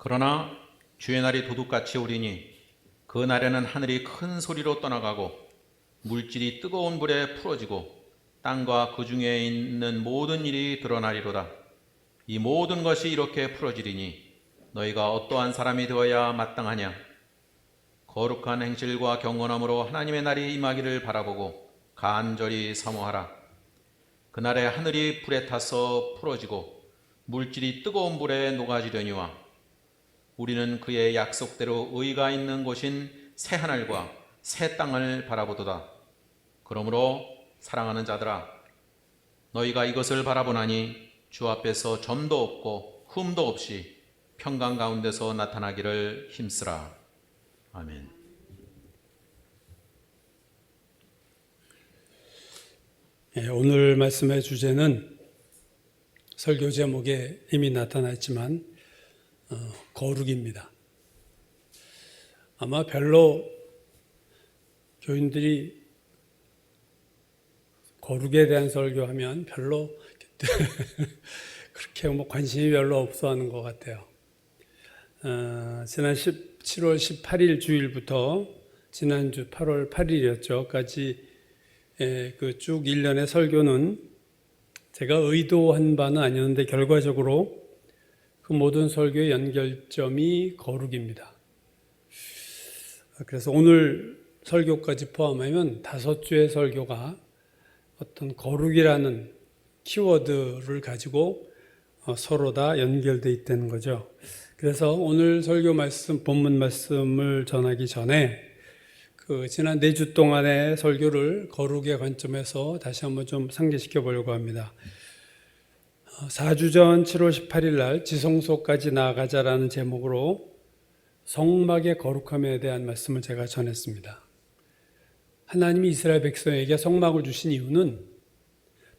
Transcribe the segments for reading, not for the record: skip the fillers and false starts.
그러나 주의 날이 도둑같이 오리니 그 날에는 하늘이 큰 소리로 떠나가고 물질이 뜨거운 불에 풀어지고 땅과 그 중에 있는 모든 일이 드러나리로다. 이 모든 것이 이렇게 풀어지리니 너희가 어떠한 사람이 되어야 마땅하냐? 거룩한 행실과 경건함으로 하나님의 날이 임하기를 바라보고 간절히 사모하라. 그날에 하늘이 불에 타서 풀어지고 물질이 뜨거운 불에 녹아지려니와 우리는 그의 약속대로 의가 있는 곳인 새 하늘과 새 땅을 바라보도다. 그러므로 사랑하는 자들아, 너희가 이것을 바라보나니 주 앞에서 점도 없고 흠도 없이 평강 가운데서 나타나기를 힘쓰라. 아멘. 오늘 말씀의 주제는 설교 제목에 이미 나타나 있지만 거룩입니다. 아마 별로 교인들이 거룩에 대한 설교하면 별로 그렇게 관심이 별로 없어 하는 것 같아요. 지난 7월 18일 주일부터 지난주 8월 8일이었죠.까지 그 쭉 1년의 설교는 제가 의도한 바는 아니었는데 결과적으로 그 모든 설교의 연결점이 거룩입니다. 그래서 오늘 설교까지 포함하면 5주의 설교가 어떤 거룩이라는 키워드를 가지고 서로 다 연결되어 있다는 거죠. 그래서 오늘 설교 말씀, 본문 말씀을 전하기 전에 지난 4주 동안의 설교를 거룩의 관점에서 다시 한번 좀 상기시켜 보려고 합니다. 4주 전 7월 18일 날 지성소까지 나아가자라는 제목으로 성막의 거룩함에 대한 말씀을 제가 전했습니다. 하나님이 이스라엘 백성에게 성막을 주신 이유는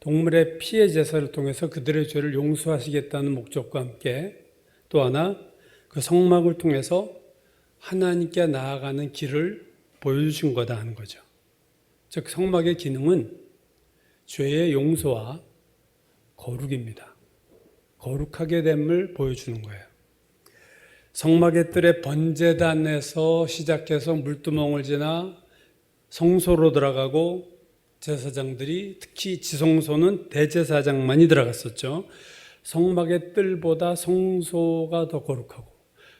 동물의 피의 제사를 통해서 그들의 죄를 용서하시겠다는 목적과 함께 또 하나 그 성막을 통해서 하나님께 나아가는 길을 보여주신 거다 하는 거죠. 즉 성막의 기능은 죄의 용서와 거룩입니다. 거룩하게 됨을 보여주는 거예요. 성막의 뜰에 번제단에서 시작해서 물두멍을 지나 성소로 들어가고 제사장들이 특히 지성소는 대제사장만이 들어갔었죠. 성막의 뜰보다 성소가 더 거룩하고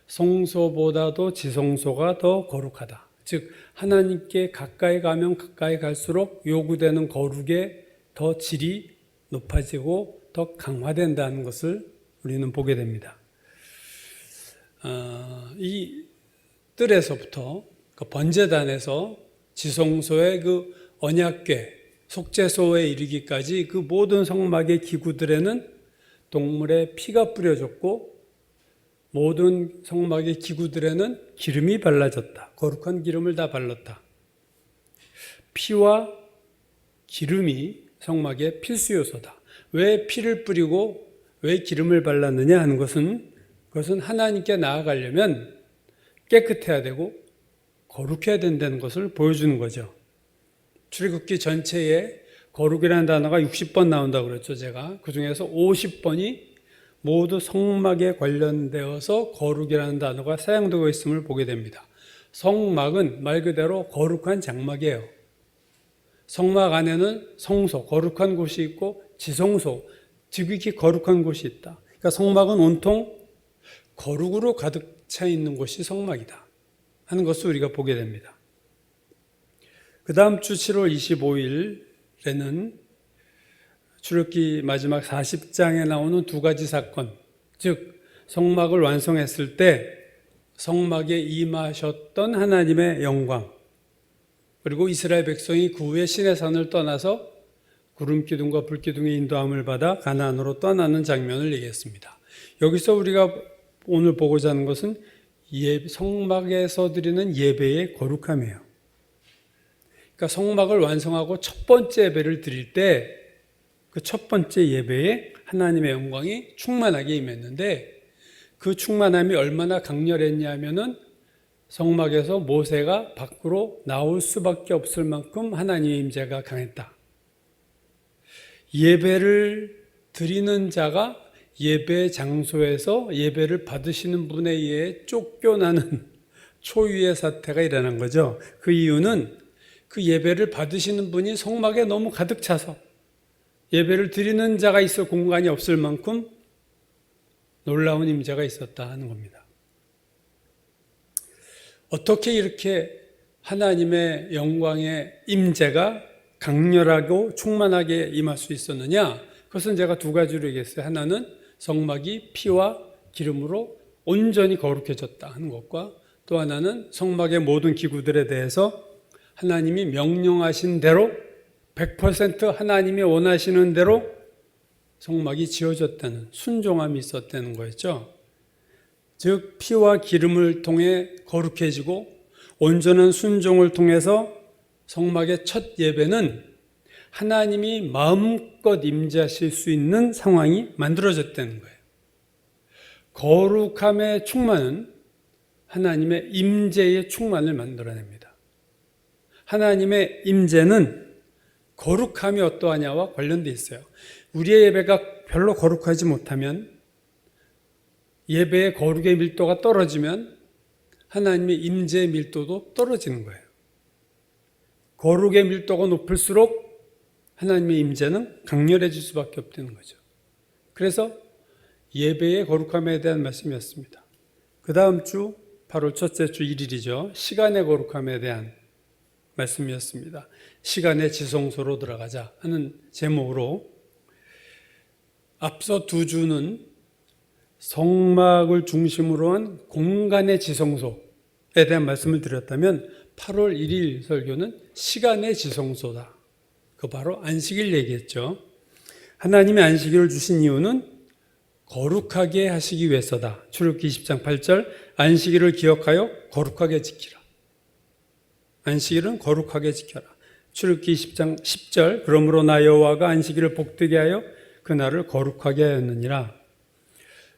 성소보다도 지성소가 더 거룩하다. 즉 하나님께 가까이 가면 가까이 갈수록 요구되는 거룩의 더 질이 높아지고 더 강화된다는 것을 우리는 보게 됩니다. 이 뜰에서부터 그 번제단에서 지성소의 그 언약궤, 속죄소에 이르기까지 그 모든 성막의 기구들에는 동물의 피가 뿌려졌고 모든 성막의 기구들에는 기름이 발라졌다. 거룩한 기름을 다 발랐다. 피와 기름이 성막의 필수 요소다. 왜 피를 뿌리고 왜 기름을 발랐느냐 하는 것은 그것은 하나님께 나아가려면 깨끗해야 되고 거룩해야 된다는 것을 보여주는 거죠. 출애굽기 전체에 거룩이라는 단어가 60번 나온다고 그랬죠, 제가. 그 중에서 50번이 모두 성막에 관련되어서 거룩이라는 단어가 사용되고 있음을 보게 됩니다. 성막은 말 그대로 거룩한 장막이에요. 성막 안에는 성소, 거룩한 곳이 있고 지성소, 지극히 거룩한 곳이 있다. 그러니까 성막은 온통 거룩으로 가득 차 있는 곳이 성막이다 하는 것을 우리가 보게 됩니다. 그 다음 주 7월 25일에는 출애굽기 마지막 40장에 나오는 2가지 사건, 즉 성막을 완성했을 때 성막에 임하셨던 하나님의 영광, 그리고 이스라엘 백성이 그 후에 시내산을 떠나서 구름기둥과 불기둥의 인도함을 받아 가나안으로 떠나는 장면을 얘기했습니다. 여기서 우리가 오늘 보고자 하는 것은 성막에서 드리는 예배의 거룩함이에요. 그러니까 성막을 완성하고 첫 번째 예배를 드릴 때 그 첫 번째 예배에 하나님의 영광이 충만하게 임했는데 그 충만함이 얼마나 강렬했냐면은 성막에서 모세가 밖으로 나올 수밖에 없을 만큼 하나님의 임재가 강했다. 예배를 드리는 자가 예배 장소에서 예배를 받으시는 분에 의해 쫓겨나는 초유의 사태가 일어난 거죠. 그 이유는 그 예배를 받으시는 분이 성막에 너무 가득 차서 예배를 드리는 자가 있어 공간이 없을 만큼 놀라운 임재가 있었다 하는 겁니다. 어떻게 이렇게 하나님의 영광의 임재가 강렬하고 충만하게 임할 수 있었느냐? 그것은 제가 두 가지로 얘기했어요. 하나는 성막이 피와 기름으로 온전히 거룩해졌다 하는 것과 또 하나는 성막의 모든 기구들에 대해서 하나님이 명령하신 대로 100% 하나님이 원하시는 대로 성막이 지어졌다는 순종함이 있었다는 거였죠. 즉 피와 기름을 통해 거룩해지고 온전한 순종을 통해서 성막의 첫 예배는 하나님이 마음껏 임재하실 수 있는 상황이 만들어졌다는 거예요. 거룩함의 충만은 하나님의 임재의 충만을 만들어냅니다. 하나님의 임재는 거룩함이 어떠하냐와 관련되어 있어요. 우리의 예배가 별로 거룩하지 못하면 예배의 거룩의 밀도가 떨어지면 하나님의 임재의 밀도도 떨어지는 거예요. 거룩의 밀도가 높을수록 하나님의 임재는 강렬해질 수밖에 없다는 거죠. 그래서 예배의 거룩함에 대한 말씀이었습니다. 그 다음 주 8월 첫째 주 1일이죠. 시간의 거룩함에 대한 말씀이었습니다. 시간의 지성소로 들어가자 하는 제목으로 앞서 두 주는 성막을 중심으로 한 공간의 지성소에 대한 말씀을 드렸다면 8월 1일 설교는 시간의 지성소다. 그 바로 안식일 얘기했죠. 하나님의 안식일을 주신 이유는 거룩하게 하시기 위해서다. 출애굽기 20장 8절 안식일을 기억하여 거룩하게 지키라. 안식일은 거룩하게 지켜라. 출애굽기 20장 10절 그러므로 나 여호와가 안식일을 복되게 하여 그날을 거룩하게 하였느니라.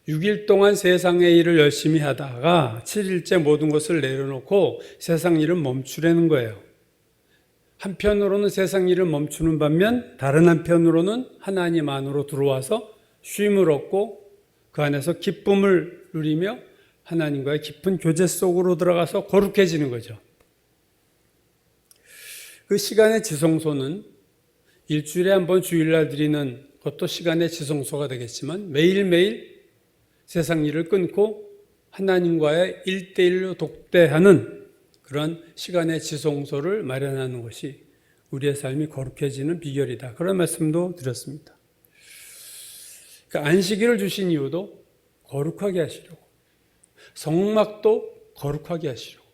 6일 동안 세상의 일을 열심히 하다가 7일째 모든 것을 내려놓고 세상 일을 멈추려는 거예요. 한편으로는 세상 일을 멈추는 반면 다른 한편으로는 하나님 안으로 들어와서 쉼을 얻고 그 안에서 기쁨을 누리며 하나님과의 깊은 교제 속으로 들어가서 거룩해지는 거죠. 그 시간의 지성소는 일주일에 한 번 주일날 드리는 것도 시간의 지성소가 되겠지만 매일매일 세상 일을 끊고 하나님과의 1대1로 독대하는 그런 시간의 지성소를 마련하는 것이 우리의 삶이 거룩해지는 비결이다. 그런 말씀도 드렸습니다. 그러니까 안식일을 주신 이유도 거룩하게 하시려고, 성막도 거룩하게 하시려고.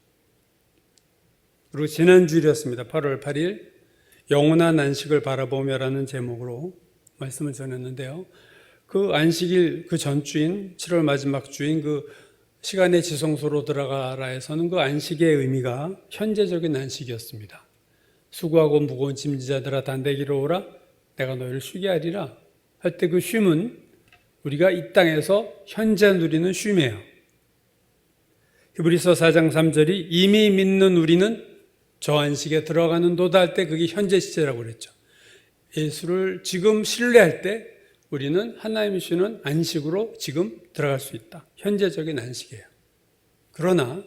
그리고 지난주일이었습니다. 8월 8일 영원한 안식을 바라보며라는 제목으로 말씀을 전했는데요. 그 안식일 그 전주인 7월 마지막 주인 그 시간의 지성소로 들어가라에서는 그 안식의 의미가 현재적인 안식이었습니다. 수고하고 무거운 짐지자들아 다 내게로 오라 내가 너희를 쉬게 하리라 할 때 그 쉼은 우리가 이 땅에서 현재 누리는 쉼이에요. 히브리서 4장 3절이 이미 믿는 우리는 저 안식에 들어가는 도다 할 때 그게 현재 시제라고 그랬죠. 예수를 지금 신뢰할 때 우리는 하나님이 주시는 안식으로 지금 들어갈 수 있다. 현재적인 안식이에요. 그러나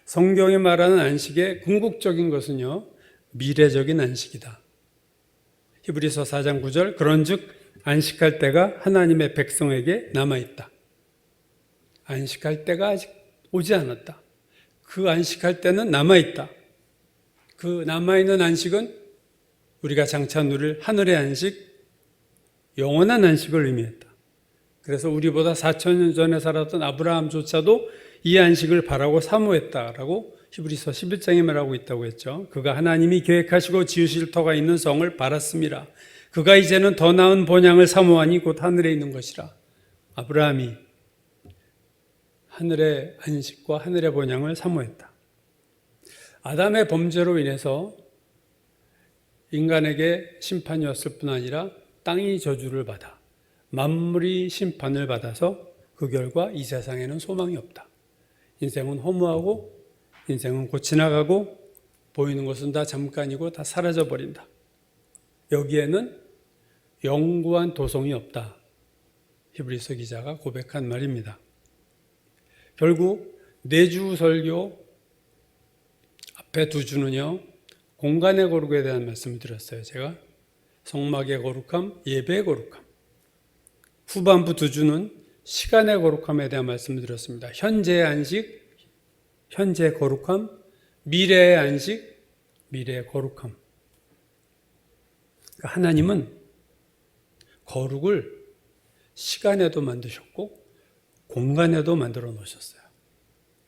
성경이 말하는 안식의 궁극적인 것은요, 미래적인 안식이다. 히브리서 4장 9절 그런즉 안식할 때가 하나님의 백성에게 남아있다. 안식할 때가 아직 오지 않았다. 그 안식할 때는 남아있다. 그 남아있는 안식은 우리가 장차 누릴 하늘의 안식, 영원한 안식을 의미했다. 그래서 우리보다 4,000년 전에 살았던 아브라함조차도 이 안식을 바라고 사모했다라고 히브리서 11장에 말하고 있다고 했죠. 그가 하나님이 계획하시고 지으실 터가 있는 성을 바랐습니다. 그가 이제는 더 나은 본향을 사모하니 곧 하늘에 있는 것이라. 아브라함이 하늘의 안식과 하늘의 본향을 사모했다. 아담의 범죄로 인해서 인간에게 심판이 왔을 뿐 아니라 땅이 저주를 받아 만물이 심판을 받아서 그 결과 이 세상에는 소망이 없다. 인생은 허무하고 인생은 곧 지나가고 보이는 것은 다 잠깐이고 다 사라져버린다. 여기에는 영구한 도성이 없다. 히브리서 기자가 고백한 말입니다. 결국 내주 설교 앞에 두 주는요, 공간의 거룩에 대한 말씀을 드렸어요. 제가 성막의 거룩함, 예배의 거룩함. 후반부 두 주는 시간의 거룩함에 대한 말씀을 드렸습니다. 현재의 안식, 현재의 거룩함, 미래의 안식, 미래의 거룩함. 그러니까 하나님은 거룩을 시간에도 만드셨고 공간에도 만들어 놓으셨어요.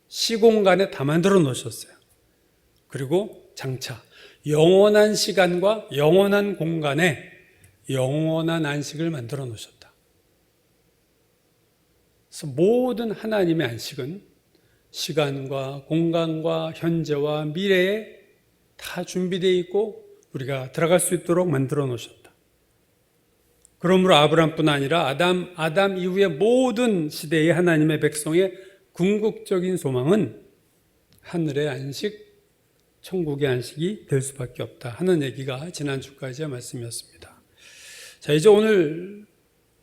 시공간에 다 만들어 놓으셨어요. 그리고 장차 영원한 시간과 영원한 공간에 영원한 안식을 만들어 놓으셨다. 그래서 모든 하나님의 안식은 시간과 공간과 현재와 미래에 다 준비되어 있고 우리가 들어갈 수 있도록 만들어 놓으셨다. 그러므로 아브람뿐 아니라 아담 이후의 모든 시대의 하나님의 백성의 궁극적인 소망은 하늘의 안식, 천국의 안식이 될 수밖에 없다 하는 얘기가 지난주까지의 말씀이었습니다. 자, 이제 오늘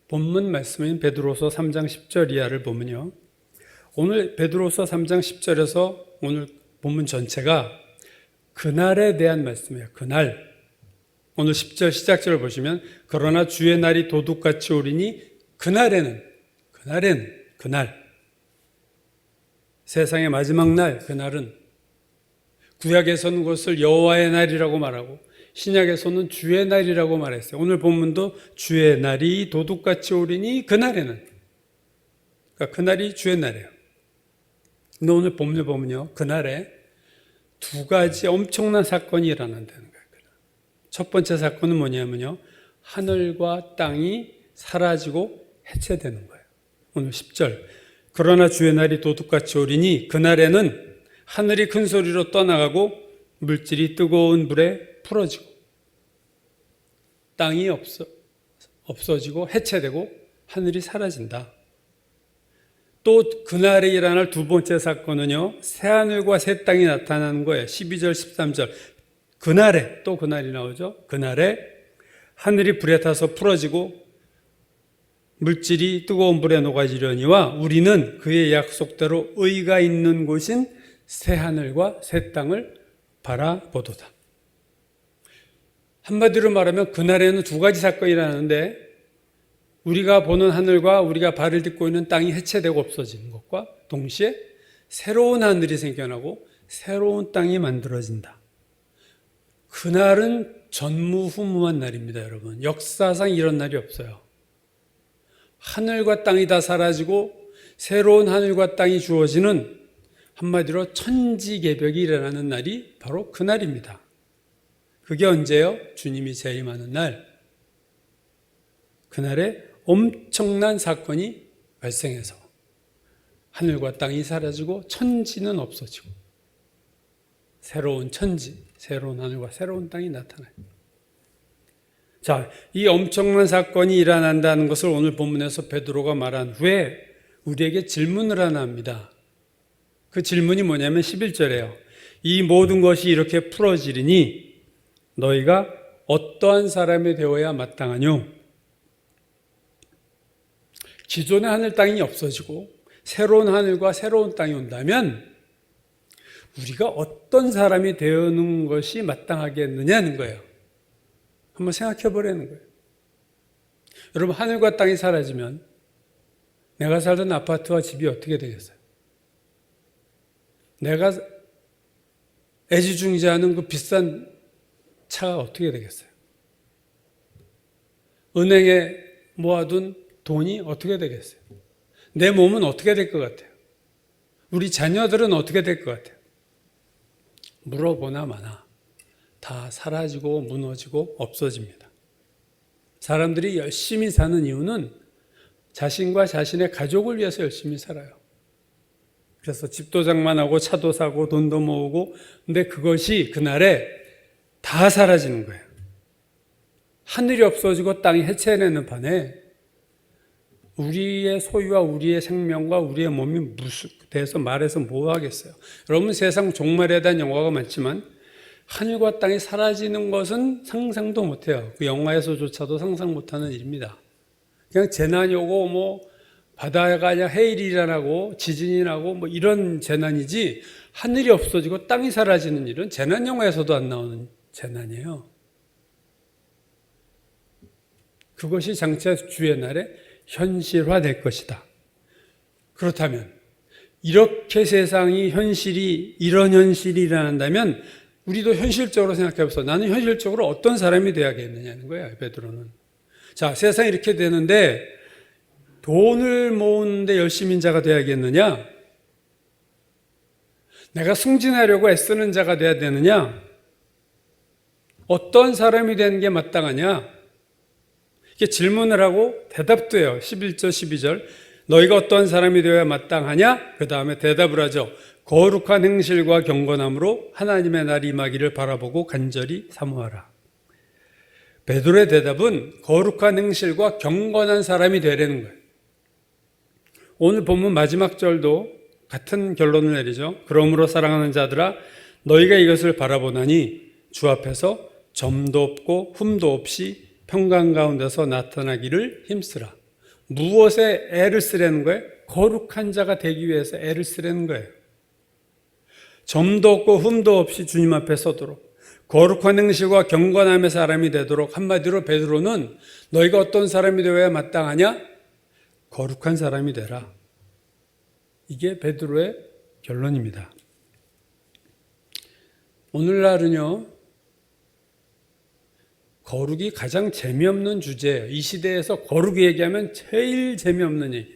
본문 말씀인 베드로서 3장 10절 이하를 보면요, 오늘 베드로서 3장 10절에서 오늘 본문 전체가 그날에 대한 말씀이에요. 그날. 오늘 10절 시작절을 보시면 그러나 주의 날이 도둑같이 오리니 그날 세상의 마지막 날, 그날은 구약에서는 그것을 여호와의 날이라고 말하고 신약에서는 주의 날이라고 말했어요. 오늘 본문도 주의 날이 도둑같이 오리니 그날에는, 그러니까 그날이 주의 날이에요. 근데 오늘 본문을 보면요, 그날에 두 가지 엄청난 사건이 일어난다는 거예요. 첫 번째 사건은 뭐냐면요, 하늘과 땅이 사라지고 해체되는 거예요. 오늘 10절. 그러나 주의 날이 도둑같이 오리니 그날에는 하늘이 큰 소리로 떠나가고 물질이 뜨거운 불에 풀어지고 땅이 없어지고 해체되고 하늘이 사라진다. 또 그날에 일어날 두 번째 사건은요, 새하늘과 새 땅이 나타나는 거예요. 12절 13절. 그날에, 또 그날이 나오죠. 그날에 하늘이 불에 타서 풀어지고 물질이 뜨거운 불에 녹아지려니와 우리는 그의 약속대로 의가 있는 곳인 새하늘과 새 땅을 바라보도다. 한마디로 말하면 그날에는 두 가지 사건이 일어나는데 우리가 보는 하늘과 우리가 발을 딛고 있는 땅이 해체되고 없어지는 것과 동시에 새로운 하늘이 생겨나고 새로운 땅이 만들어진다. 그날은 전무후무한 날입니다, 여러분. 역사상 이런 날이 없어요. 하늘과 땅이 다 사라지고 새로운 하늘과 땅이 주어지는, 한마디로 천지개벽이 일어나는 날이 바로 그날입니다. 그게 언제요? 주님이 재림하는 날. 그날에 엄청난 사건이 발생해서 하늘과 땅이 사라지고 천지는 없어지고 새로운 천지, 새로운 하늘과 새로운 땅이 나타나요. 자, 이 엄청난 사건이 일어난다는 것을 오늘 본문에서 베드로가 말한 후에 우리에게 질문을 하나 합니다. 그 질문이 뭐냐면 11절에요. 이 모든 것이 이렇게 풀어지리니 너희가 어떠한 사람이 되어야 마땅하뇨? 기존의 하늘 땅이 없어지고 새로운 하늘과 새로운 땅이 온다면 우리가 어떤 사람이 되는 것이 마땅하겠느냐는 거예요. 한번 생각해 보라는 거예요. 여러분, 하늘과 땅이 사라지면 내가 살던 아파트와 집이 어떻게 되겠어요? 내가 애지중지하는 그 비싼 차가 어떻게 되겠어요? 은행에 모아둔 돈이 어떻게 되겠어요? 내 몸은 어떻게 될 것 같아요? 우리 자녀들은 어떻게 될 것 같아요? 물어보나 마나 다 사라지고 무너지고 없어집니다. 사람들이 열심히 사는 이유는 자신과 자신의 가족을 위해서 열심히 살아요. 그래서 집도 장만하고 차도 사고 돈도 모으고, 근데 그것이 그날에 다 사라지는 거예요. 하늘이 없어지고 땅이 해체되는 판에 우리의 소유와 우리의 생명과 우리의 몸이 대해서 말해서 뭐 하겠어요? 여러분, 세상 종말에 대한 영화가 많지만 하늘과 땅이 사라지는 것은 상상도 못해요. 그 영화에서조차도 상상 못하는 일입니다. 그냥 재난이 오고 뭐 바다가 그냥 해일이 일어나고 지진이 나고 뭐 이런 재난이지 하늘이 없어지고 땅이 사라지는 일은 재난 영화에서도 안 나오는 재난이에요. 그것이 장차 주의 날에 현실화될 것이다. 그렇다면 이렇게 세상이 이런 현실이 일어난다면 우리도 현실적으로 생각해 보세요. 나는 현실적으로 어떤 사람이 돼야겠느냐는 거예요, 베드로는. 자, 세상이 이렇게 되는데 돈을 모으는데 열심인 자가 돼야겠느냐? 내가 승진하려고 애쓰는 자가 돼야 되느냐? 어떤 사람이 되는 게 마땅하냐? 이렇게 질문을 하고 대답도 해요. 11절, 12절. 너희가 어떤 사람이 되어야 마땅하냐? 그 다음에 대답을 하죠. 거룩한 행실과 경건함으로 하나님의 날이 임하기를 바라보고 간절히 사모하라. 베드로의 대답은 거룩한 행실과 경건한 사람이 되려는 거예요. 오늘 본문 마지막 절도 같은 결론을 내리죠. 그러므로 사랑하는 자들아 너희가 이것을 바라보나니 주 앞에서 점도 없고 흠도 없이 평강 가운데서 나타나기를 힘쓰라. 무엇에 애를 쓰려는 거예요? 거룩한 자가 되기 위해서 애를 쓰려는 거예요. 점도 없고 흠도 없이 주님 앞에 서도록 거룩한 행실과 경건함의 사람이 되도록 한마디로 베드로는 너희가 어떤 사람이 되어야 마땅하냐? 거룩한 사람이 되라. 이게 베드로의 결론입니다. 오늘날은요, 거룩이 가장 재미없는 주제예요. 이 시대에서 거룩 얘기하면 제일 재미없는 얘기.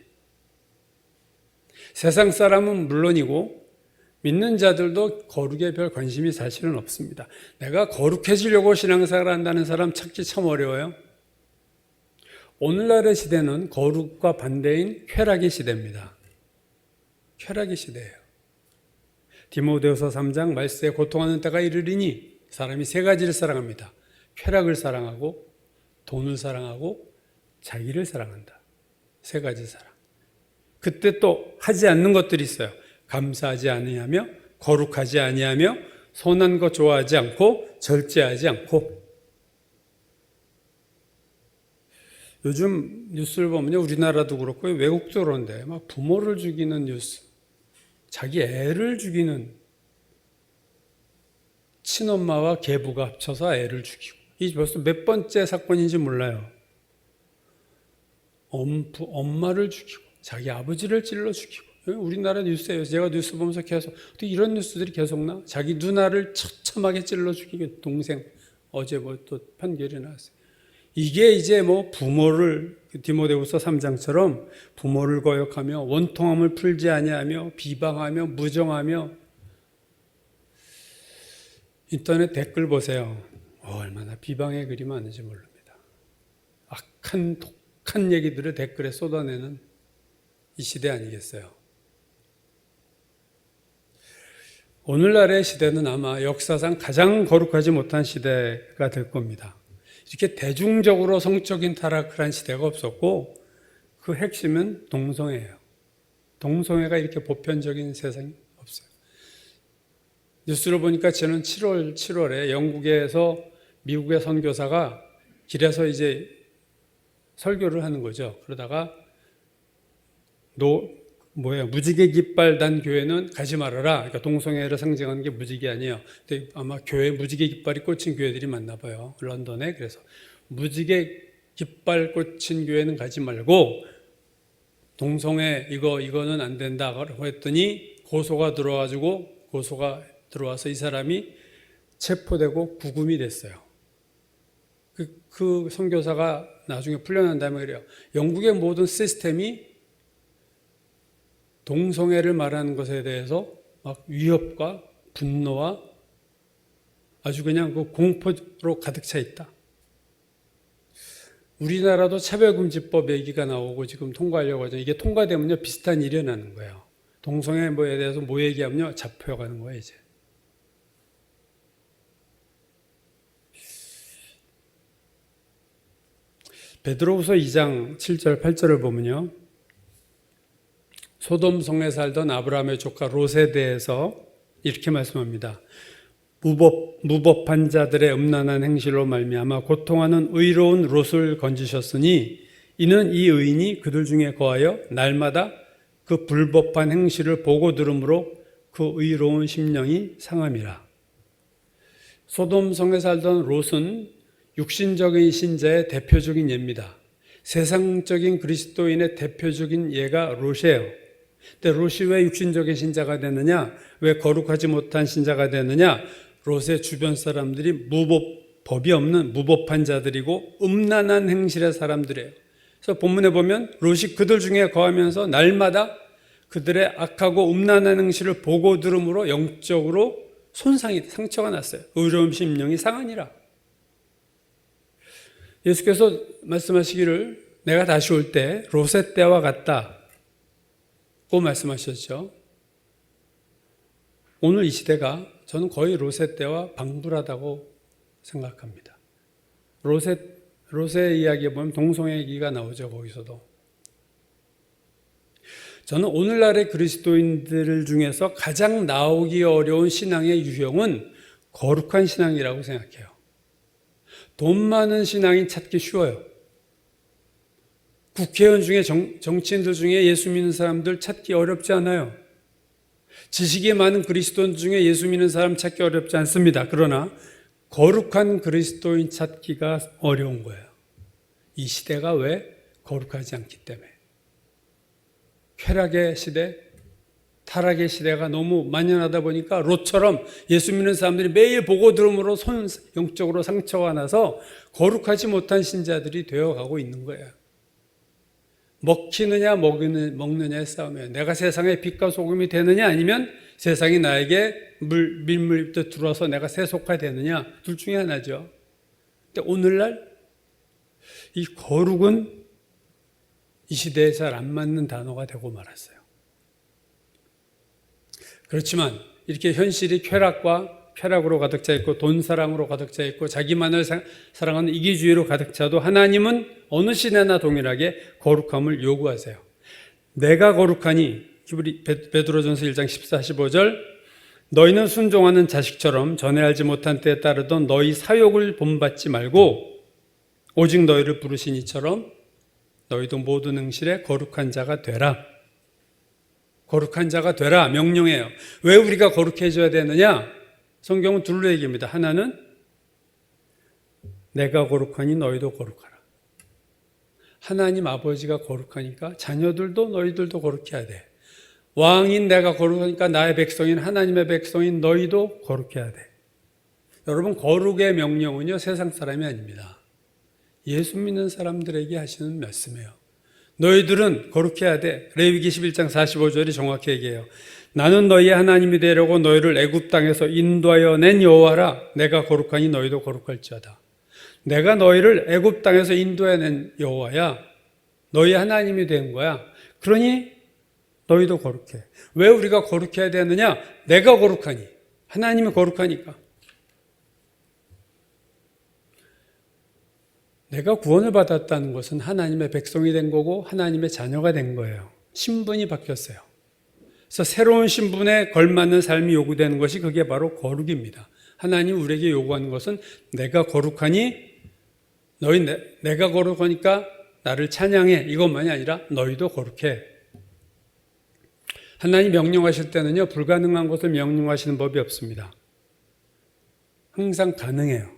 세상 사람은 물론이고 믿는 자들도 거룩에 별 관심이 사실은 없습니다. 내가 거룩해지려고 신앙생활을 한다는 사람 찾기 참 어려워요. 오늘날의 시대는 거룩과 반대인 쾌락의 시대입니다. 쾌락의 시대예요. 디모데후서 3장 말세에 고통하는 때가 이르리니 사람이 세 가지를 사랑합니다. 쾌락을 사랑하고 돈을 사랑하고 자기를 사랑한다. 세 가지 사랑. 그때 또 하지 않는 것들이 있어요. 감사하지 아니하며 거룩하지 아니하며 선한 것 좋아하지 않고 절제하지 않고. 요즘 뉴스를 보면요, 우리나라도 그렇고 외국도 그런데 막 부모를 죽이는 뉴스, 자기 애를 죽이는 친엄마와 계부가 합쳐서 애를 죽이고, 이게 벌써 몇 번째 사건인지 몰라요. 엄마를 죽이고 자기 아버지를 찔러 죽이고. 우리나라 뉴스예요. 제가 뉴스 보면서 계속 어떻게 이런 뉴스들이 계속 나? 자기 누나를 처참하게 찔러 죽이고 동생, 어제 뭐 또 판결이 나왔어요. 이게 이제 뭐 부모를, 디모데후서 3장처럼 부모를 거역하며 원통함을 풀지 아니하며 비방하며 무정하며. 인터넷 댓글 보세요. 얼마나 비방의 글이 많은지 모릅니다. 악한 독한 얘기들을 댓글에 쏟아내는 이 시대 아니겠어요? 오늘날의 시대는 아마 역사상 가장 거룩하지 못한 시대가 될 겁니다. 이렇게 대중적으로 성적인 타락을 한 시대가 없었고 그 핵심은 동성애예요. 동성애가 이렇게 보편적인 세상이 없어요. 뉴스를 보니까 저는 7월에 영국에서 미국의 선교사가 길에서 이제 설교를 하는 거죠. 그러다가 무지개 깃발 단 교회는 가지 말아라. 그러니까 동성애를 상징하는 게 무지개 아니에요. 근데 아마 교회에 무지개 깃발이 꽂힌 교회들이 많나 봐요. 런던에. 그래서 무지개 깃발 꽂힌 교회는 가지 말고 동성애 이거는 안 된다고 했더니 고소가 들어와서 이 사람이 체포되고 구금이 됐어요. 그 선교사가 나중에 풀려난 다음에 그래요. 영국의 모든 시스템이 동성애를 말하는 것에 대해서 막 위협과 분노와 아주 그냥 그 공포로 가득 차 있다. 우리나라도 차별금지법 얘기가 나오고 지금 통과하려고 하죠. 이게 통과되면요 비슷한 일이 일어나는 거예요. 동성애 뭐에 대해서 뭐 얘기하면요 잡혀가는 거예요 이제. 베드로후서 2장 7절 8절을 보면요. 소돔 성에 살던 아브라함의 조카 롯에 대해서 이렇게 말씀합니다. 무법한 자들의 음란한 행실로 말미암아 고통하는 의로운 롯을 건지셨으니 이는 이 의인이 그들 중에 거하여 날마다 그 불법한 행실을 보고 들으므로 그 의로운 심령이 상함이라. 소돔성에 살던 롯은 육신적인 신자의 대표적인 예입니다. 세상적인 그리스도인의 대표적인 예가 롯이에요. 근데 롯이 왜 육신적인 신자가 되느냐? 왜 거룩하지 못한 신자가 되느냐? 롯의 주변 사람들이 법이 없는 무법한 자들이고 음란한 행실의 사람들이에요. 그래서 본문에 보면 롯이 그들 중에 거하면서 날마다 그들의 악하고 음란한 행실을 보고 들음으로 영적으로 상처가 났어요. 의로운 심령이 상하니라. 예수께서 말씀하시기를 내가 다시 올 때 롯의 때와 같다고 말씀하셨죠. 오늘 이 시대가 저는 거의 롯의 때와 방불하다고 생각합니다. 롯의 이야기에 보면 동성애기가 나오죠. 거기서도. 저는 오늘날의 그리스도인들 중에서 가장 나오기 어려운 신앙의 유형은 거룩한 신앙이라고 생각해요. 돈 많은 신앙이 찾기 쉬워요. 국회의원 중에 정치인들 중에 예수 믿는 사람들 찾기 어렵지 않아요. 지식이 많은 그리스도인 중에 예수 믿는 사람 찾기 어렵지 않습니다. 그러나 거룩한 그리스도인 찾기가 어려운 거예요. 이 시대가 왜 거룩하지 않기 때문에. 쾌락의 시대, 타락의 시대가 너무 만연하다 보니까 롯처럼 예수 믿는 사람들이 매일 보고 들음으로 영적으로 상처가 나서 거룩하지 못한 신자들이 되어가고 있는 거예요. 먹히느냐 먹느냐의 싸움이에요. 내가 세상의 빛과 소금이 되느냐 아니면 세상이 나에게 밀물부터 들어와서 내가 세속화되느냐, 둘 중에 하나죠. 근데 오늘날 이 거룩은 이 시대에 잘 안 맞는 단어가 되고 말았어요. 그렇지만 이렇게 현실이 쾌락으로 가득 차 있고 돈 사랑으로 가득 차 있고 자기만을 사랑하는 이기주의로 가득 차도 하나님은 어느 시대나 동일하게 거룩함을 요구하세요. 내가 거룩하니 베드로전서 1장 14, 15절 너희는 순종하는 자식처럼 전에 알지 못한 때에 따르던 너희 사욕을 본받지 말고 오직 너희를 부르신 이처럼 너희도 모든 행실에 거룩한 자가 되라. 거룩한 자가 되라 명령해요. 왜 우리가 거룩해져야 되느냐? 성경은 둘로 얘기합니다. 하나는 내가 거룩하니 너희도 거룩하라. 하나님 아버지가 거룩하니까 자녀들도 너희들도 거룩해야 돼. 왕인 내가 거룩하니까 나의 백성인 하나님의 백성인 너희도 거룩해야 돼. 여러분, 거룩의 명령은요 세상 사람이 아닙니다. 예수 믿는 사람들에게 하시는 말씀이에요. 너희들은 거룩해야 돼. 레위기 11장 45절이 정확히 얘기해요. 나는 너희의 하나님이 되려고 너희를 애굽 땅에서 인도하여 낸 여호와라. 내가 거룩하니 너희도 거룩할지어다. 내가 너희를 애굽 땅에서 인도해 낸 여호와야. 너희 하나님이 된 거야. 그러니 너희도 거룩해. 왜 우리가 거룩해야 되느냐? 내가 거룩하니. 하나님이 거룩하니까. 내가 구원을 받았다는 것은 하나님의 백성이 된 거고 하나님의 자녀가 된 거예요. 신분이 바뀌었어요. 그래서 새로운 신분에 걸맞는 삶이 요구되는 것이 그게 바로 거룩입니다. 하나님 우리에게 요구하는 것은 내가 거룩하니 내가 거룩하니까 나를 찬양해. 이것만이 아니라 너희도 거룩해. 하나님 명령하실 때는요 불가능한 것을 명령하시는 법이 없습니다. 항상 가능해요.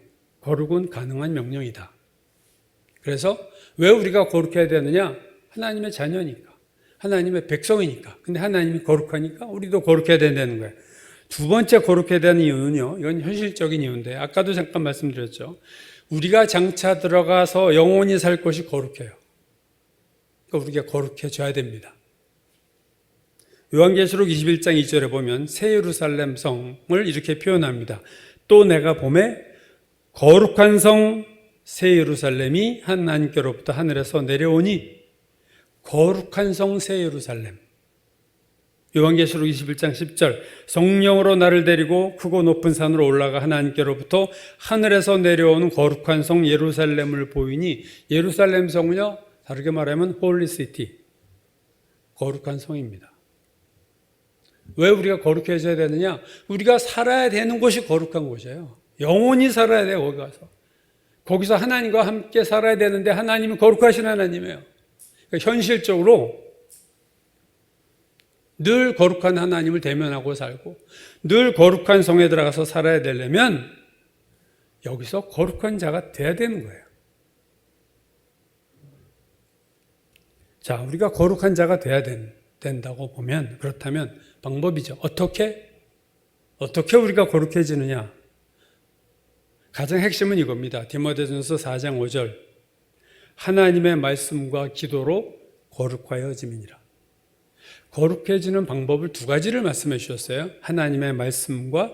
거룩은 가능한 명령이다. 그래서 왜 우리가 거룩해야 되느냐? 하나님의 자녀니까. 하나님의 백성이니까. 근데 하나님이 거룩하니까 우리도 거룩해야 된다는 거예요. 두 번째 거룩해야 되는 이유는요. 이건 현실적인 이유인데 아까도 잠깐 말씀드렸죠. 우리가 장차 들어가서 영원히 살 것이 거룩해요. 그러니까 우리가 거룩해져야 됩니다. 요한계시록 21장 2절에 보면 새 예루살렘 성을 이렇게 표현합니다. 또 내가 보매 거룩한 성 새 예루살렘이 하나님께로부터 하늘에서 내려오니 거룩한 성 새 예루살렘. 요한계시록 21장 10절 성령으로 나를 데리고 크고 높은 산으로 올라가 하나님께로부터 하늘에서 내려오는 거룩한 성 예루살렘을 보이니 예루살렘 성은요 다르게 말하면 홀리 시티 거룩한 성입니다. 왜 우리가 거룩해져야 되느냐? 우리가 살아야 되는 곳이 거룩한 곳이에요. 영원히 살아야 돼요. 거기 가서 거기서 하나님과 함께 살아야 되는데 하나님은 거룩하신 하나님이에요. 그러니까 현실적으로 늘 거룩한 하나님을 대면하고 살고 늘 거룩한 성에 들어가서 살아야 되려면 여기서 거룩한 자가 돼야 되는 거예요. 자, 우리가 거룩한 자가 돼야 된다고 보면 그렇다면 방법이죠. 어떻게 우리가 거룩해지느냐? 가장 핵심은 이겁니다. 디모데전서 4장 5절 하나님의 말씀과 기도로 거룩하여짐이니라. 거룩해지는 방법을 두 가지를 말씀해 주셨어요. 하나님의 말씀과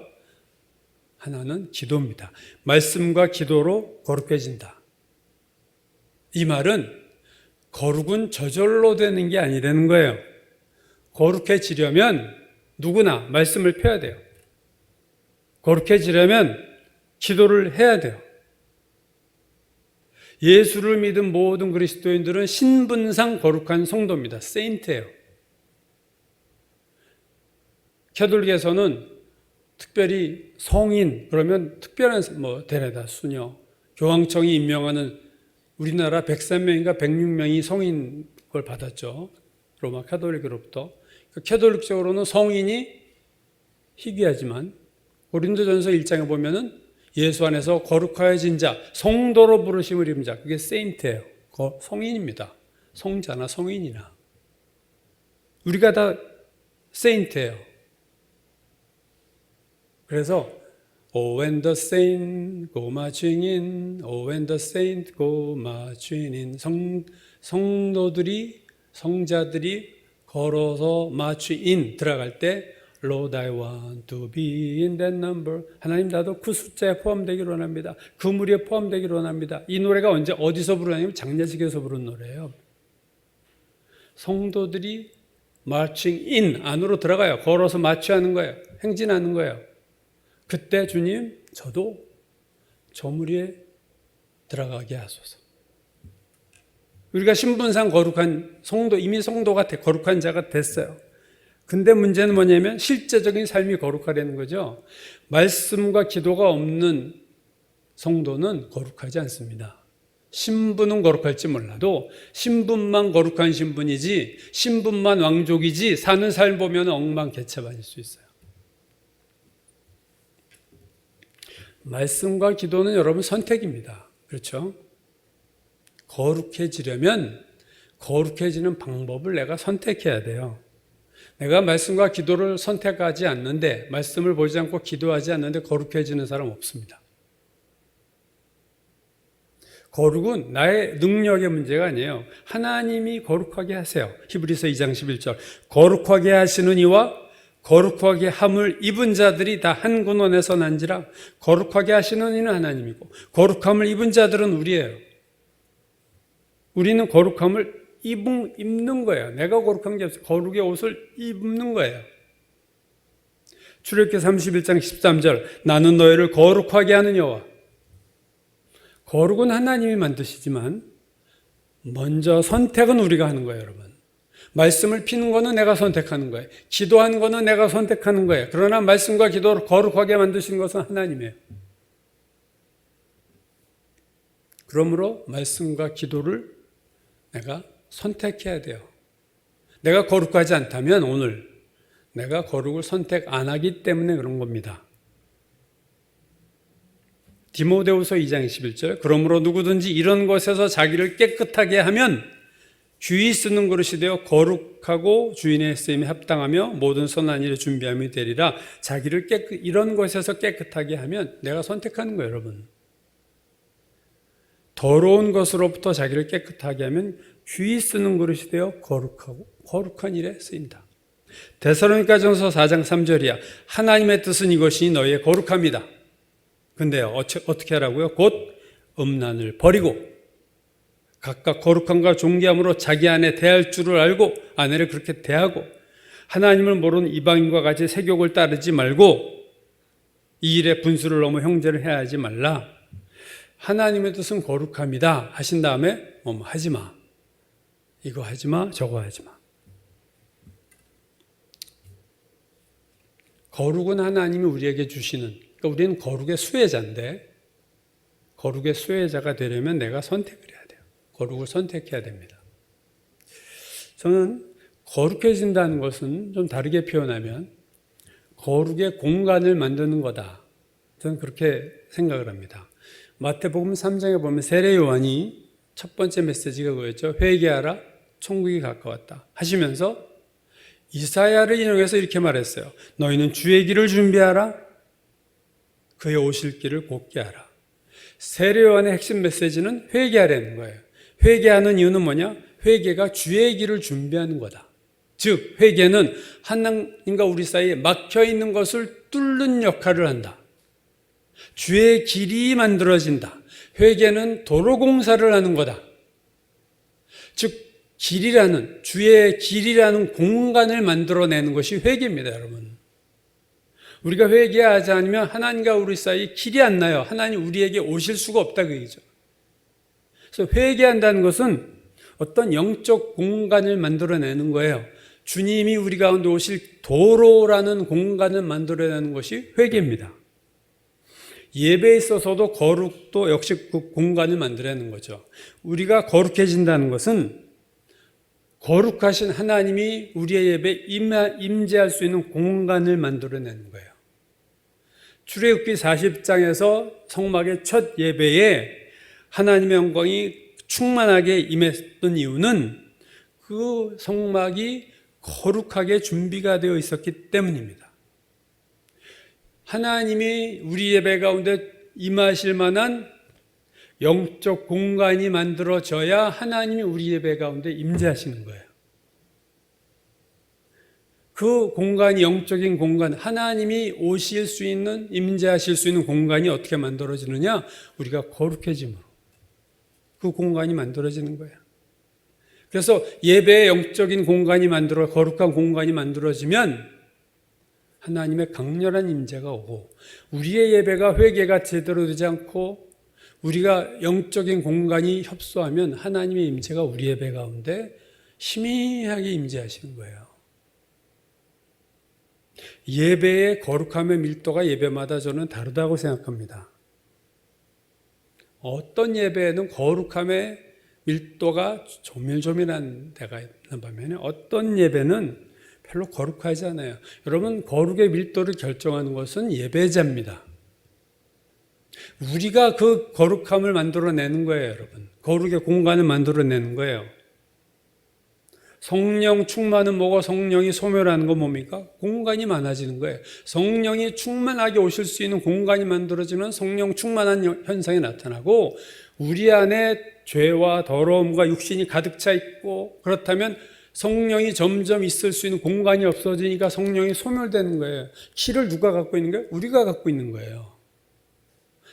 하나는 기도입니다. 말씀과 기도로 거룩해진다. 이 말은 거룩은 저절로 되는 게 아니라는 거예요. 거룩해지려면 누구나 말씀을 펴야 돼요. 거룩해지려면 기도를 해야 돼요. 예수를 믿은 모든 그리스도인들은 신분상 거룩한 성도입니다. 세인트예요. 캐톨릭에서는 특별히 성인 그러면 특별한 데레다 수녀 교황청이 임명하는 우리나라 103명인가 106명이 성인 걸 받았죠. 로마 캐톨릭으로부터. 캐톨릭적으로는 성인이 희귀하지만 고린도전서 1장에 보면은 예수 안에서 거룩하여진 자, 성도로 부르심을 입은 자, 그게 세인트예요. 성인입니다. 성자나 성인이나. 우리가 다 세인트예요. 그래서 Oh, when the saint go marching in, oh, when the saint go marching in. 성자들이 걸어서 march in 들어갈 때 Lord, I want to be in that number. 하나님 나도 그 숫자에 포함되기를 원합니다. 그 무리에 포함되기를 원합니다. 이 노래가 어디서 부르냐면 장례식에서 부른 노래예요. 성도들이 marching in 안으로 들어가요. 걸어서 마취하는 거예요. 행진하는 거예요. 그때 주님, 저도 저 무리에 들어가게 하소서. 우리가 신분상 거룩한 성도, 이미 성도가 거룩한 자가 됐어요. 근데 문제는 뭐냐면 실제적인 삶이 거룩하려는 거죠. 말씀과 기도가 없는 성도는 거룩하지 않습니다. 신분은 거룩할지 몰라도 신분만 거룩한 신분이지 신분만 왕족이지 사는 삶 보면 엉망개체반일 수 있어요. 말씀과 기도는 여러분 선택입니다. 그렇죠? 거룩해지려면 거룩해지는 방법을 내가 선택해야 돼요. 내가 말씀과 기도를 선택하지 않는데 말씀을 보지 않고 기도하지 않는데 거룩해지는 사람 없습니다. 거룩은 나의 능력의 문제가 아니에요. 하나님이 거룩하게 하세요. 히브리서 2장 11절 거룩하게 하시는 이와 거룩하게 함을 입은 자들이 다 한 근원에서 난지라. 거룩하게 하시는 이는 하나님이고 거룩함을 입은 자들은 우리예요. 우리는 거룩함을 입는 거예요. 내가 거룩한 게 없어요. 거룩의 옷을 입는 거예요. 출애굽기 31장 13절 나는 너희를 거룩하게 하는 여호와. 거룩은 하나님이 만드시지만 먼저 선택은 우리가 하는 거예요, 여러분. 말씀을 피는 거는 내가 선택하는 거예요. 기도하는 거는 내가 선택하는 거예요. 그러나 말씀과 기도를 거룩하게 만드신 것은 하나님이에요. 그러므로 말씀과 기도를 내가 선택해야 돼요. 내가 거룩하지 않다면 오늘 내가 거룩을 선택 안 하기 때문에 그런 겁니다. 디모데후서 2장 21절 그러므로 누구든지 이런 것에서 자기를 깨끗하게 하면 귀히 쓰는 그릇이 되어 거룩하고 주인의 쓰임에 합당하며 모든 선한 일에 준비함이 되리라. 자기를 이런 것에서 깨끗하게 하면 내가 선택하는 거예요, 여러분. 더러운 것으로부터 자기를 깨끗하게 하면 귀히 쓰는 그릇이 되어 거룩하고 거룩한 일에 쓰인다. 데살로니가전서 4장 3절이야. 하나님의 뜻은 이것이 너희의 거룩합니다. 근데 어떻게 하라고요? 곧 음란을 버리고 각각 거룩함과 존귀함으로 자기 아내 대할 줄을 알고 아내를 그렇게 대하고 하나님을 모르는 이방인과 같이 세욕을 따르지 말고 이 일에 분수를 넘어 형제를 해야 하지 말라. 하나님의 뜻은 거룩함이다 하신 다음에 하지 마. 이거 하지 마, 저거 하지 마. 거룩은 하나님이 우리에게 주시는, 그러니까 우리는 거룩의 수혜자인데 거룩의 수혜자가 되려면 내가 선택을 해야 돼요. 거룩을 선택해야 됩니다. 저는 거룩해진다는 것은 좀 다르게 표현하면 거룩의 공간을 만드는 거다. 저는 그렇게 생각을 합니다. 마태복음 3장에 보면 세례 요한이 첫 번째 메시지가 그거였죠. 회개하라, 천국이 가까웠다 하시면서 이사야를 인용해서 이렇게 말했어요. 너희는 주의 길을 준비하라, 그의 오실 길을 곧게 하라. 세례 요한의 핵심 메시지는 회개하라는 거예요. 회개하는 이유는 뭐냐? 회개가 주의 길을 준비하는 거다. 즉 회개는 하나님과 우리 사이에 막혀있는 것을 뚫는 역할을 한다. 주의 길이 만들어진다. 회개는 도로공사를 하는 거다. 즉 길이라는, 주의 길이라는 공간을 만들어내는 것이 회개입니다, 여러분. 우리가 회개하지 않으면 하나님과 우리 사이에 길이 안 나요. 하나님 우리에게 오실 수가 없다 그 얘기죠. 그래서 회개한다는 것은 어떤 영적 공간을 만들어내는 거예요. 주님이 우리 가운데 오실 도로라는 공간을 만들어내는 것이 회개입니다. 예배에 있어서도 거룩도 역시 그 공간을 만들어내는 거죠. 우리가 거룩해진다는 것은 거룩하신 하나님이 우리의 예배에 임재할 수 있는 공간을 만들어내는 거예요. 출애굽기 40장에서 성막의 첫 예배에 하나님의 영광이 충만하게 임했던 이유는 그 성막이 거룩하게 준비가 되어 있었기 때문입니다. 하나님이 우리 예배 가운데 임하실 만한 영적 공간이 만들어져야 하나님이 우리 예배 가운데 임재하시는 거예요. 그 공간이 영적인 공간, 하나님이 오실 수 있는, 임재하실 수 있는 공간이 어떻게 만들어지느냐? 우리가 거룩해짐으로 그 공간이 만들어지는 거예요. 그래서 예배의 영적인 공간이 거룩한 공간이 만들어지면 하나님의 강렬한 임재가 오고, 우리의 예배가 회개가 제대로 되지 않고 우리가 영적인 공간이 협소하면 하나님의 임재가 우리 예배 가운데 희미하게 임재하시는 거예요. 예배의 거룩함의 밀도가 예배마다 저는 다르다고 생각합니다. 어떤 예배에는 거룩함의 밀도가 조밀조밀한 데가 있는 반면에 어떤 예배는 별로 거룩하지 않아요. 여러분, 거룩의 밀도를 결정하는 것은 예배자입니다. 우리가 그 거룩함을 만들어내는 거예요, 여러분. 거룩의 공간을 만들어내는 거예요. 성령 충만은 뭐고 성령이 소멸하는 건 뭡니까? 공간이 많아지는 거예요. 성령이 충만하게 오실 수 있는 공간이 만들어지면 성령 충만한 현상이 나타나고, 우리 안에 죄와 더러움과 육신이 가득 차 있고, 그렇다면 성령이 점점 있을 수 있는 공간이 없어지니까 성령이 소멸되는 거예요. 키를 누가 갖고 있는 거예요? 우리가 갖고 있는 거예요.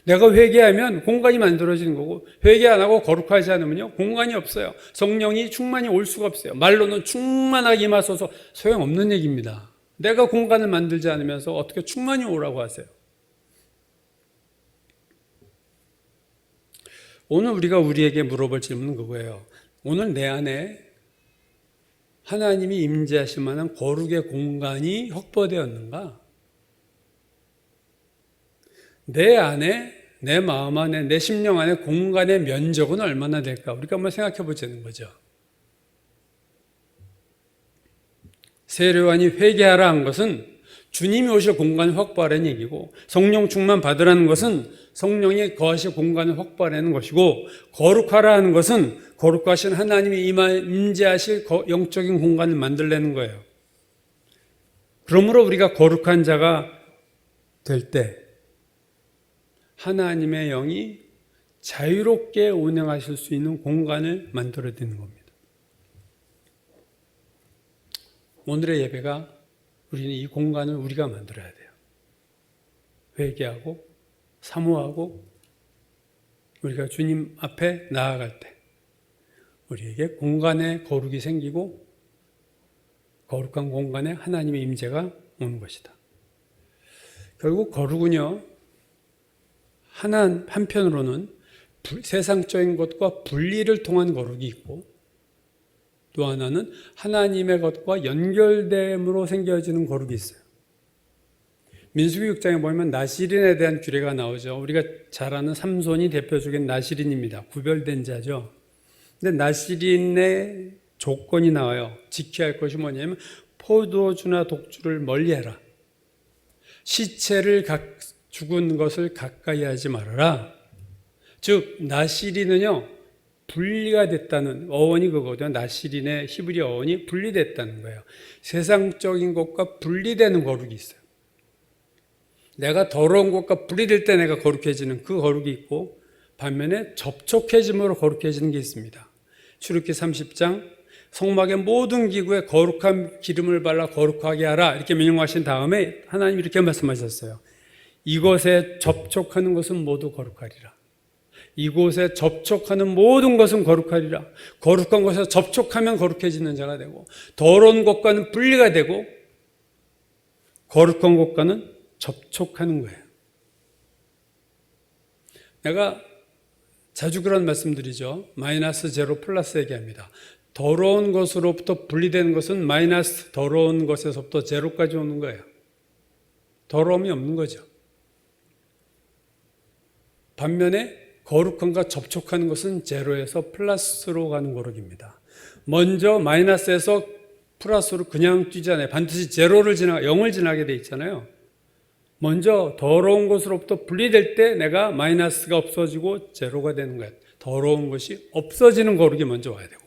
내가 회개하면 공간이 만들어지는 거고, 회개 안 하고 거룩하지 않으면요, 공간이 없어요. 성령이 충만히 올 수가 없어요. 말로는 충만하게 임하소서, 소용없는 얘기입니다. 내가 공간을 만들지 않으면서 어떻게 충만히 오라고 하세요? 오늘 우리가 우리에게 물어볼 질문은 그거예요. 오늘 내 안에 하나님이 임재하실 만한 거룩의 공간이 확보되었는가? 내 안에, 내 마음 안에, 내 심령 안에 공간의 면적은 얼마나 될까? 우리가 한번 생각해 보자는 거죠. 세례 요한이 회개하라 한 것은 주님이 오실 공간을 확보하라는 얘기고, 성령 충만 받으라는 것은 성령이 거하실 공간을 확보하라는 것이고, 거룩하라 하는 것은 거룩하신 하나님이 임재하실 영적인 공간을 만들려는 거예요. 그러므로 우리가 거룩한 자가 될 때 하나님의 영이 자유롭게 운행하실 수 있는 공간을 만들어야 되는 겁니다. 오늘의 예배가 우리는 이 공간을 우리가 만들어야 돼요. 회개하고 사모하고 우리가 주님 앞에 나아갈 때 우리에게 공간에 거룩이 생기고 거룩한 공간에 하나님의 임재가 오는 것이다. 결국 거룩은요, 한편으로는 세상적인 것과 분리를 통한 거룩이 있고, 또 하나는 하나님의 것과 연결됨으로 생겨지는 거룩이 있어요. 민수기 6장에 보면 나시린에 대한 규례가 나오죠. 우리가 잘 아는 삼손이 대표적인 나시린입니다. 구별된 자죠. 근데 나시린의 조건이 나와요. 지켜야 할 것이 뭐냐면 포도주나 독주를 멀리해라. 시체를 죽은 것을 가까이 하지 말아라. 즉 나시린은요 분리가 됐다는 어원이 그거거든요. 나시린의 히브리 어원이 분리됐다는 거예요. 세상적인 것과 분리되는 거룩이 있어요. 내가 더러운 것과 분리될 때 내가 거룩해지는 그 거룩이 있고 반면에 접촉해짐으로 거룩해지는 게 있습니다. 출애굽기 30장 성막의 모든 기구에 거룩한 기름을 발라 거룩하게 하라 이렇게 명령하신 다음에 하나님이 이렇게 말씀하셨어요. 이것에 접촉하는 것은 모두 거룩하리라. 이곳에 접촉하는 모든 것은 거룩하리라. 거룩한 것에 접촉하면 거룩해지는 자가 되고 더러운 것과는 분리가 되고 거룩한 것과는 접촉하는 거예요. 내가 자주 그런 말씀드리죠. 마이너스 제로 플러스 얘기합니다. 더러운 것으로부터 분리되는 것은 마이너스 더러운 것에서부터 제로까지 오는 거예요. 더러움이 없는 거죠. 반면에 거룩함과 접촉하는 것은 제로에서 플러스로 가는 거룩입니다. 먼저 마이너스에서 플러스로 그냥 뛰잖아요. 반드시 제로를 지나 0을 지나게 돼 있잖아요. 먼저 더러운 것으로부터 분리될 때 내가 마이너스가 없어지고 제로가 되는 거예요. 더러운 것이 없어지는 거룩이 먼저 와야 되고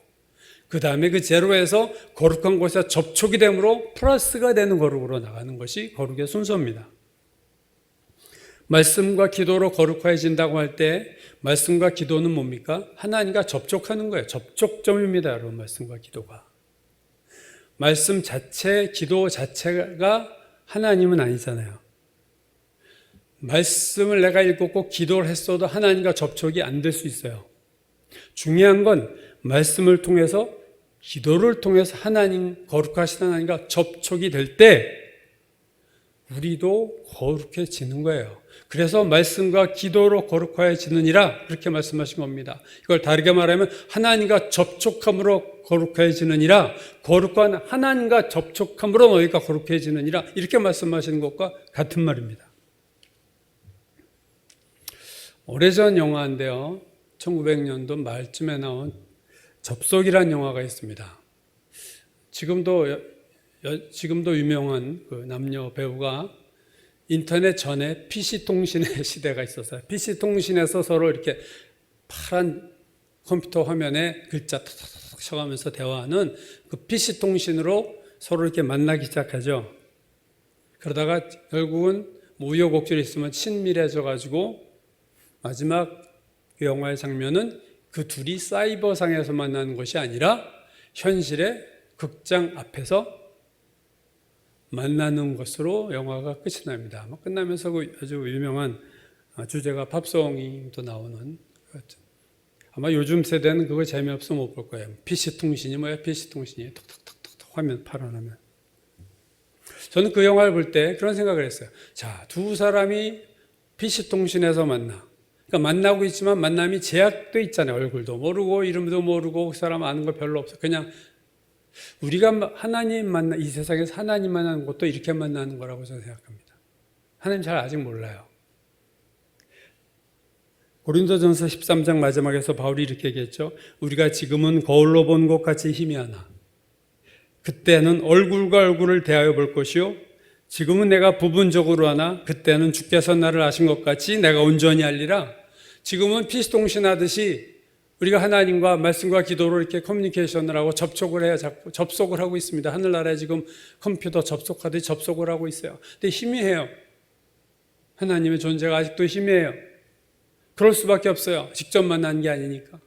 그 다음에 그 제로에서 거룩한 것에 접촉이 되므로 플러스가 되는 거룩으로 나가는 것이 거룩의 순서입니다. 말씀과 기도로 거룩해진다고 할 때 말씀과 기도는 뭡니까? 하나님과 접촉하는 거예요. 접촉점입니다. 여러분 말씀과 기도가. 말씀 자체, 기도 자체가 하나님은 아니잖아요. 말씀을 내가 읽고 기도를 했어도 하나님과 접촉이 안 될 수 있어요. 중요한 건 말씀을 통해서 기도를 통해서 하나님, 거룩하신 하나님과 접촉이 될 때 우리도 거룩해지는 거예요. 그래서 말씀과 기도로 거룩해지느니라 그렇게 말씀하신 겁니다. 이걸 다르게 말하면 하나님과 접촉함으로 거룩해지느니라 거룩한 하나님과 접촉함으로 너희가 거룩해지느니라 이렇게 말씀하시는 것과 같은 말입니다. 오래전 영화인데요. 1900년도 말쯤에 나온 접속이라는 영화가 있습니다. 지금도 유명한 그 남녀 배우가 인터넷 전에 PC통신의 시대가 있었어요. PC통신에서 서로 이렇게 파란 컴퓨터 화면에 글자 탁탁탁 쳐가면서 대화하는 그 PC통신으로 서로 이렇게 만나기 시작하죠. 그러다가 결국은 우여곡절이 있으면 친밀해져 가지고 마지막 그 영화의 장면은 그 둘이 사이버상에서 만나는 것이 아니라 현실의 극장 앞에서 만나는 것으로 영화가 끝이 납니다. 끝나면서 그 아주 유명한 주제가 팝송도 나오는 아마 요즘 세대는 그거 재미없어 못 볼 거예요. PC통신이 뭐야? PC통신이 톡톡톡톡 화면 파란 화면. 저는 그 영화를 볼 때 그런 생각을 했어요. 자, 두 사람이 PC통신에서 만나. 그러니까 만나고 있지만 만남이 제약돼 있잖아요. 얼굴도 모르고 이름도 모르고 그 사람 아는 거 별로 없어. 그냥 우리가 하나님 만나 이 세상에서 하나님 만나는 것도 이렇게 만나는 거라고 저는 생각합니다. 하나님 잘 아직 몰라요. 고린도전서 13장 마지막에서 바울이 이렇게 얘기했죠. 우리가 지금은 거울로 본 것 같이 희미하나 그때는 얼굴과 얼굴을 대하여 볼 것이요 지금은 내가 부분적으로 하나 그때는 주께서 나를 아신 것 같이 내가 온전히 알리라. 지금은 피스통신하듯이 우리가 하나님과 말씀과 기도로 이렇게 커뮤니케이션을 하고 접촉을 해야 자꾸 접속을 하고 있습니다. 하늘나라에 지금 컴퓨터 접속하듯이 접속을 하고 있어요. 근데 희미해요. 하나님의 존재가 아직도 희미해요. 그럴 수밖에 없어요. 직접 만난 게 아니니까.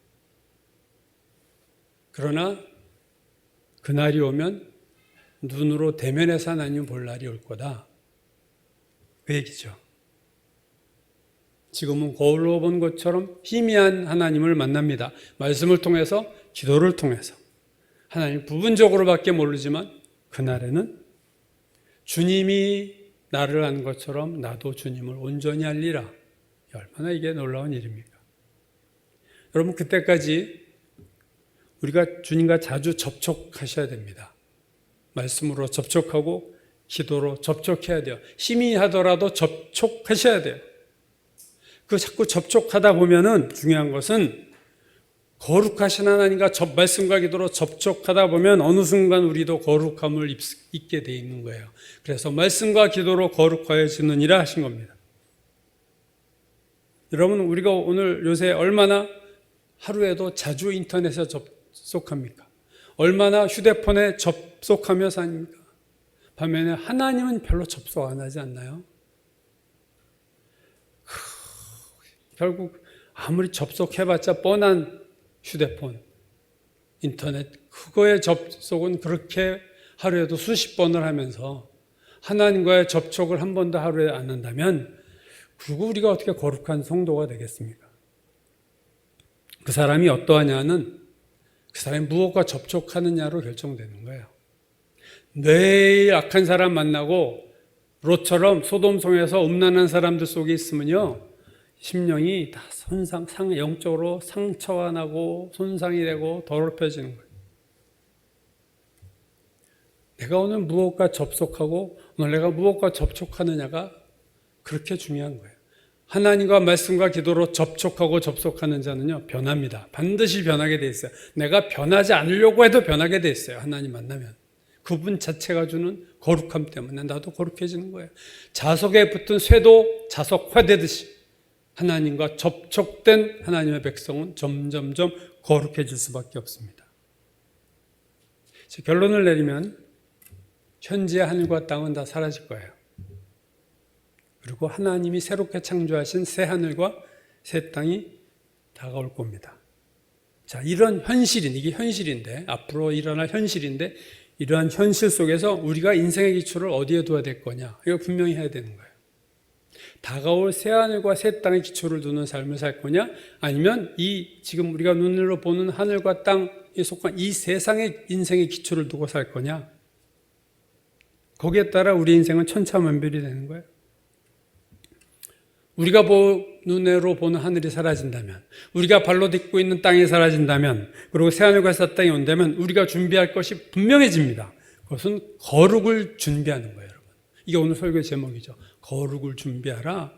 그러나 그날이 오면 눈으로 대면해서 하나님 볼 날이 올 거다. 그 얘기죠. 지금은 거울로 본 것처럼 희미한 하나님을 만납니다. 말씀을 통해서, 기도를 통해서. 하나님 부분적으로밖에 모르지만 그날에는 주님이 나를 안 것처럼 나도 주님을 온전히 알리라. 얼마나 이게 놀라운 일입니까? 여러분 그때까지 우리가 주님과 자주 접촉하셔야 됩니다. 말씀으로 접촉하고 기도로 접촉해야 돼요. 힘이 하더라도 접촉하셔야 돼요. 그 자꾸 접촉하다 보면은 중요한 것은 거룩하신 하나님과 말씀과 기도로 접촉하다 보면 어느 순간 우리도 거룩함을 입게 돼 있는 거예요. 그래서 말씀과 기도로 거룩하여지느니라 하신 겁니다. 여러분, 우리가 오늘 요새 얼마나 하루에도 자주 인터넷에 접속합니까? 얼마나 휴대폰에 접속하며 사닙니까? 반면에 하나님은 별로 접속 안 하지 않나요? 결국 아무리 접속해봤자 뻔한 휴대폰, 인터넷, 그거의 접속은 그렇게 하루에도 수십 번을 하면서 하나님과의 접촉을 한 번도 하루에 안 한다면 그리고 우리가 어떻게 거룩한 성도가 되겠습니까? 그 사람이 어떠하냐는 그 사람이 무엇과 접촉하느냐로 결정되는 거예요. 매일 악한 사람 만나고 롯처럼 소돔성에서 음란한 사람들 속에 있으면요, 심령이 다 영적으로 상처가 나고 손상이 되고 더럽혀지는 거예요. 내가 오늘 무엇과 접속하고 오늘 내가 무엇과 접촉하느냐가 그렇게 중요한 거예요. 하나님과 말씀과 기도로 접촉하고 접속하는 자는요, 변합니다. 반드시 변하게 돼 있어요. 내가 변하지 않으려고 해도 변하게 돼 있어요. 하나님 만나면. 그분 자체가 주는 거룩함 때문에 나도 거룩해지는 거예요. 자석에 붙은 쇠도 자석화되듯이 하나님과 접촉된 하나님의 백성은 점점점 거룩해질 수밖에 없습니다. 결론을 내리면 현재의 하늘과 땅은 다 사라질 거예요. 그리고 하나님이 새롭게 창조하신 새 하늘과 새 땅이 다가올 겁니다. 자, 이런 이게 현실인데, 앞으로 일어날 현실인데, 이러한 현실 속에서 우리가 인생의 기초를 어디에 둬야 될 거냐? 이거 분명히 해야 되는 거예요. 다가올 새 하늘과 새 땅의 기초를 두는 삶을 살 거냐? 아니면 지금 우리가 눈으로 보는 하늘과 땅에 속한 이 세상의 인생의 기초를 두고 살 거냐? 거기에 따라 우리 인생은 천차만별이 되는 거예요. 우리가 눈으로 보는 하늘이 사라진다면, 우리가 발로 딛고 있는 땅이 사라진다면, 그리고 새하늘과 새 땅이 온다면 우리가 준비할 것이 분명해집니다. 그것은 거룩을 준비하는 거예요, 여러분. 이게 오늘 설교의 제목이죠. 거룩을 준비하라.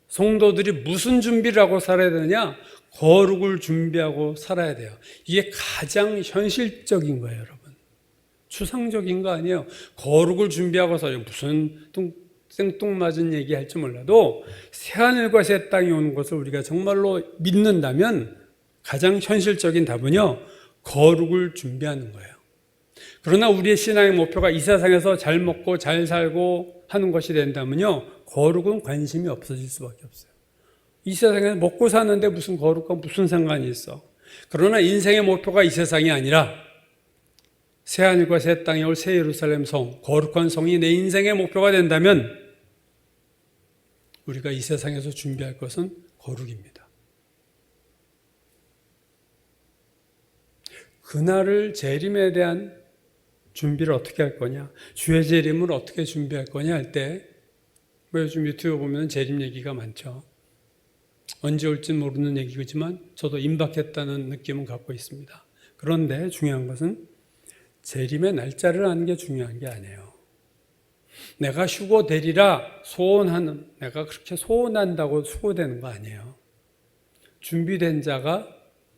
성도들이 무슨 준비를 하고 살아야 되느냐? 거룩을 준비하고 살아야 돼요. 이게 가장 현실적인 거예요, 여러분. 추상적인 거 아니에요. 거룩을 준비하고 살아요. 무슨 생뚱맞은 얘기 할지 몰라도 새하늘과 새 땅이 오는 것을 우리가 정말로 믿는다면 가장 현실적인 답은요, 거룩을 준비하는 거예요. 그러나 우리의 신앙의 목표가 이 세상에서 잘 먹고 잘 살고 하는 것이 된다면요, 거룩은 관심이 없어질 수밖에 없어요. 이 세상에서 먹고 사는데 무슨 거룩과 무슨 상관이 있어. 그러나 인생의 목표가 이 세상이 아니라 새하늘과 새 땅에 올 새 예루살렘 성, 거룩한 성이 내 인생의 목표가 된다면 우리가 이 세상에서 준비할 것은 거룩입니다. 그날을 재림에 대한 준비를 어떻게 할 거냐, 주의 재림을 어떻게 준비할 거냐 할 때, 요즘 유튜브 보면 재림 얘기가 많죠. 언제 올지 모르는 얘기지만 저도 임박했다는 느낌은 갖고 있습니다. 그런데 중요한 것은 재림의 날짜를 아는 게 중요한 게 아니에요. 내가 휴고되리라 소원하는, 내가 그렇게 소원한다고 휴고되는 거 아니에요. 준비된 자가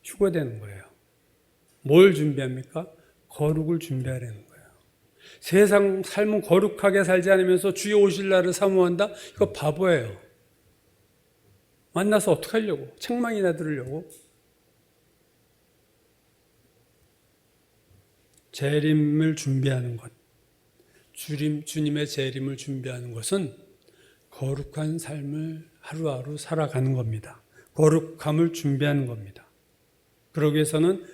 휴고되는 거예요. 뭘 준비합니까? 거룩을 준비하려는 거예요. 세상 삶은 거룩하게 살지 않으면서 주의 오실 날을 사모한다? 이거 바보예요. 만나서 어떻게 하려고? 책망이나 들으려고? 재림을 준비하는 것, 주님의 재림을 준비하는 것은 거룩한 삶을 하루하루 살아가는 겁니다. 거룩함을 준비하는 겁니다. 그러기 위해서는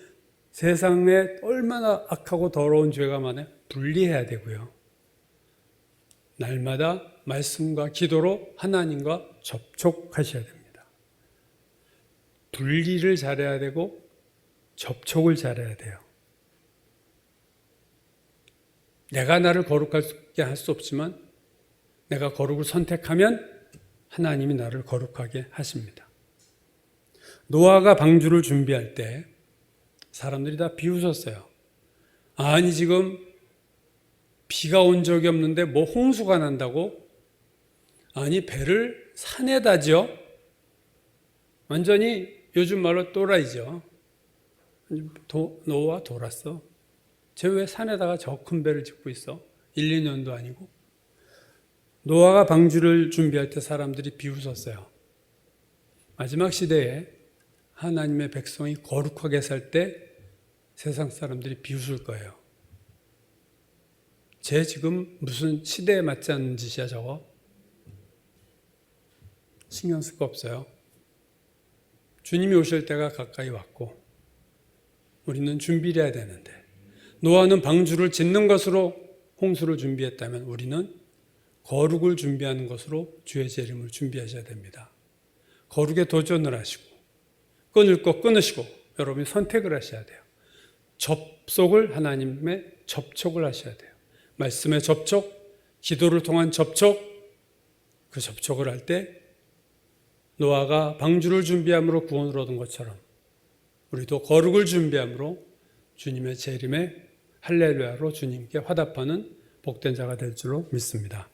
세상에 얼마나 악하고 더러운 죄가 많아요? 분리해야 되고요. 날마다 말씀과 기도로 하나님과 접촉하셔야 됩니다. 분리를 잘해야 되고 접촉을 잘해야 돼요. 내가 나를 거룩하게 할 수 없지만 내가 거룩을 선택하면 하나님이 나를 거룩하게 하십니다. 노아가 방주를 준비할 때 사람들이 다 비웃었어요. 아니 지금 비가 온 적이 없는데 뭐 홍수가 난다고? 아니, 배를 산에다 지어? 완전히 요즘 말로 또라이죠. 노아 돌았어. 쟤 왜 산에다가 저 큰 배를 짓고 있어? 1, 2년도 아니고. 노아가 방주를 준비할 때 사람들이 비웃었어요. 마지막 시대에 하나님의 백성이 거룩하게 살 때 세상 사람들이 비웃을 거예요. 쟤 지금 무슨 시대에 맞지 않는 짓이야 저거? 신경 쓸 거 없어요. 주님이 오실 때가 가까이 왔고 우리는 준비를 해야 되는데, 노아는 방주를 짓는 것으로 홍수를 준비했다면 우리는 거룩을 준비하는 것으로 주의 재림을 준비하셔야 됩니다. 거룩에 도전을 하시고 끊을 거 끊으시고 여러분이 선택을 하셔야 돼요. 접속을, 하나님의 접촉을 하셔야 돼요. 말씀의 접촉, 기도를 통한 접촉, 그 접촉을 할 때 노아가 방주를 준비함으로 구원을 얻은 것처럼 우리도 거룩을 준비함으로 주님의 재림에 할렐루야로 주님께 화답하는 복된 자가 될 줄로 믿습니다.